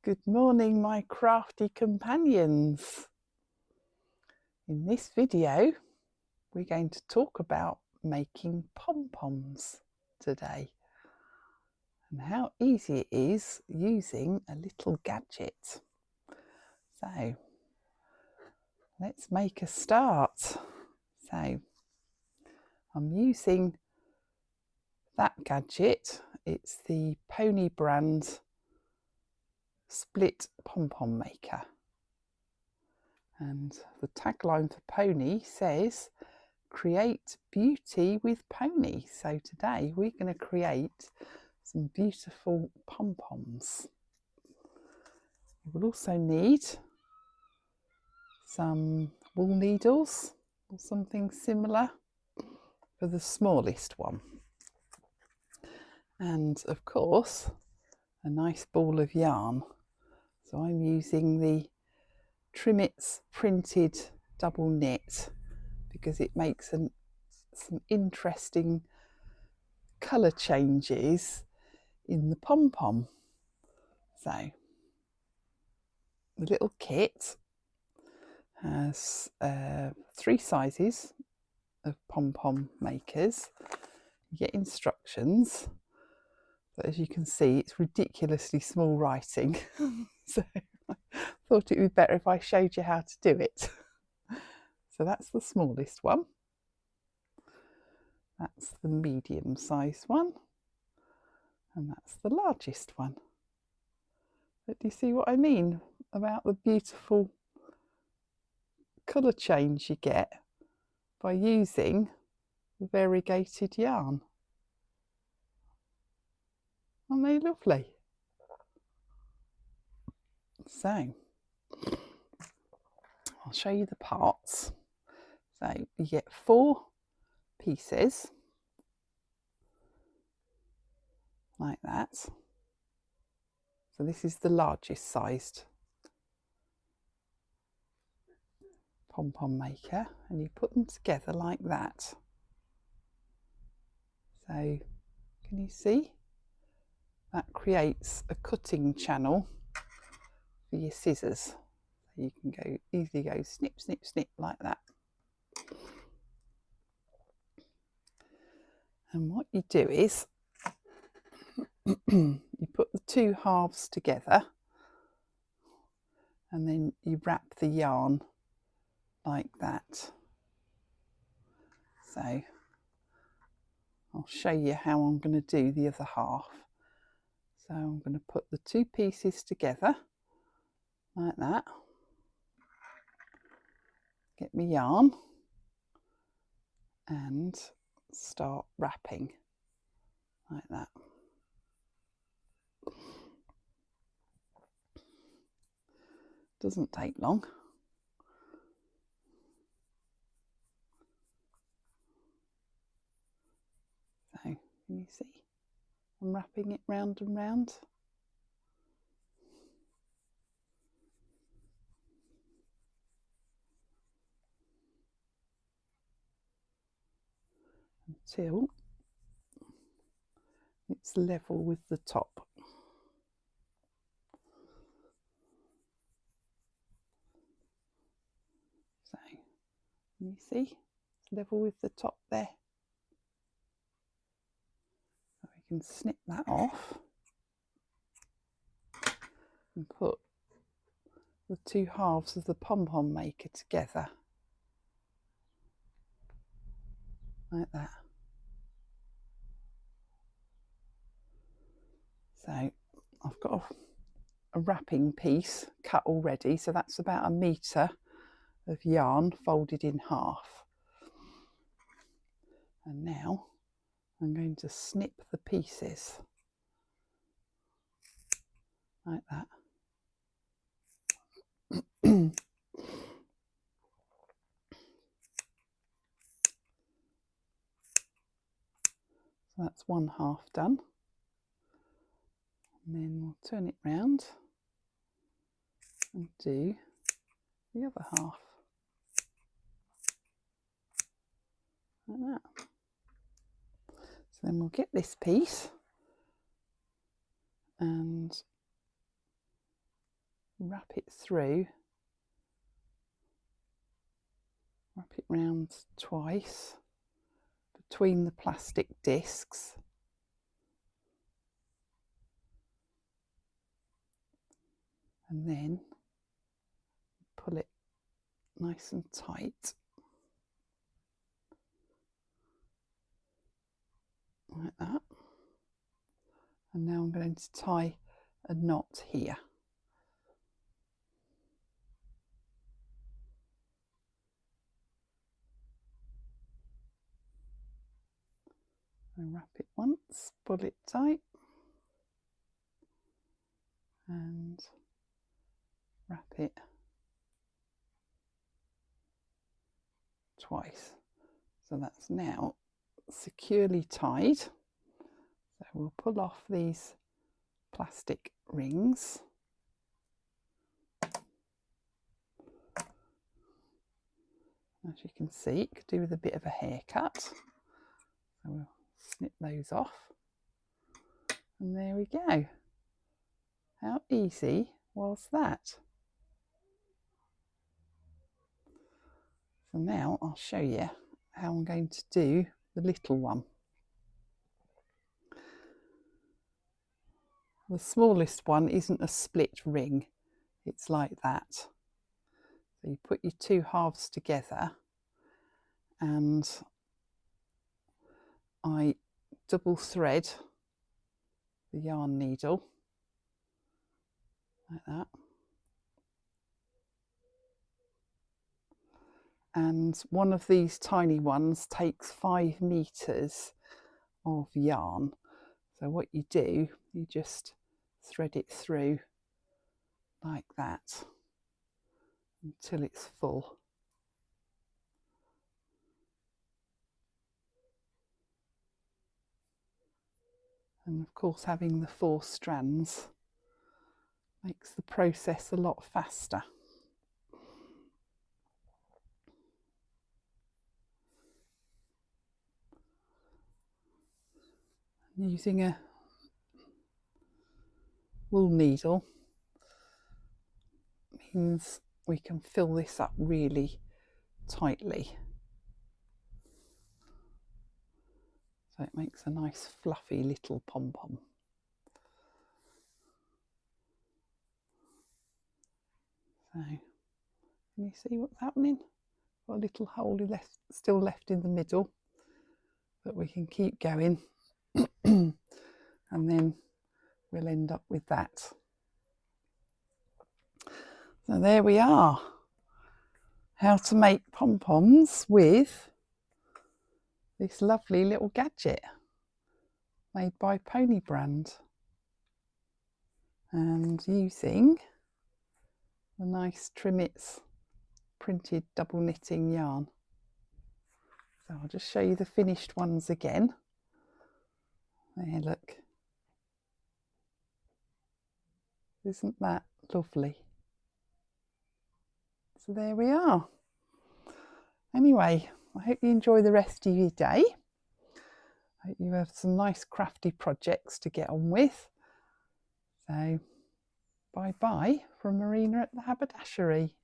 Good morning, my crafty companions. In this video, we're going to talk about making pom-poms today and how easy it is using a little gadget. So, let's make a start. So, I'm using that gadget. It's the Pony brand split pom-pom maker. And the tagline for Pony says, create beauty with Pony. So today we're going to create some beautiful pom-poms. You will also need some wool needles or something similar for the smallest one. And of course, a nice ball of yarn. So I'm using the Trimmets printed double knit because it makes some interesting colour changes in the pom-pom. So the little kit has 3 sizes of pom-pom makers. You get instructions, but as you can see it's ridiculously small writing. So I thought it would be better if I showed you how to do it. So that's the smallest one. That's the medium sized one. And that's the largest one. But do you see what I mean about the beautiful colour change you get by using the variegated yarn? Aren't they lovely? So I'll show you the parts. So you get 4 pieces like that. So this is the largest sized pom-pom maker, and you put them together like that. So can you see? That creates a cutting channel for your scissors. So you can easily go snip, snip, snip like that. And what you do is you put the 2 halves together and then you wrap the yarn like that. So I'll show you how I'm going to do the other half. So I'm going to put the 2 pieces together like that. Get my yarn and start wrapping like that. Doesn't take long. So can you see? I'm wrapping it round and round. Until it's level with the top. So can you see? It's level with the top there. So we can snip that off and put the 2 halves of the pom-pom maker together like that. So I've got a wrapping piece cut already, so that's about 1 metre of yarn folded in half. And now I'm going to snip the pieces like that. So that's 1 half done. And then we'll turn it round and do the other half like that. So then we'll get this piece and wrap it through, wrap it round twice between the plastic discs, and then pull it nice and tight like that. And now I'm going to tie a knot here. And wrap it once, pull it tight, and wrap it twice. So that's now securely tied. So we'll pull off these plastic rings. As you can see, it could do with a bit of a haircut. So we'll snip those off. And there we go. How easy was that? So now I'll show you how I'm going to do the little one. The smallest one isn't a split ring, it's like that. So you put your two halves together, and I double thread the yarn needle like that, and one of these tiny ones takes 5 meters of yarn. So what you do, you just thread it through like that until it's full. And of course, having the 4 strands makes the process a lot faster. Using a wool needle means we can fill this up really tightly. So it makes a nice fluffy little pom-pom. So, can you see what's happening? Got a little hole still left in the middle, but we can keep going and then we'll end up with that. So there we are. How to make pom-poms with this lovely little gadget made by Pony brand, and using the nice Trimmets printed double knitting yarn. So I'll just show you the finished ones again. There, look. Isn't that lovely? So there we are. Anyway, I hope you enjoy the rest of your day. I hope you have some nice crafty projects to get on with. So bye bye from Marina at the Haberdashery.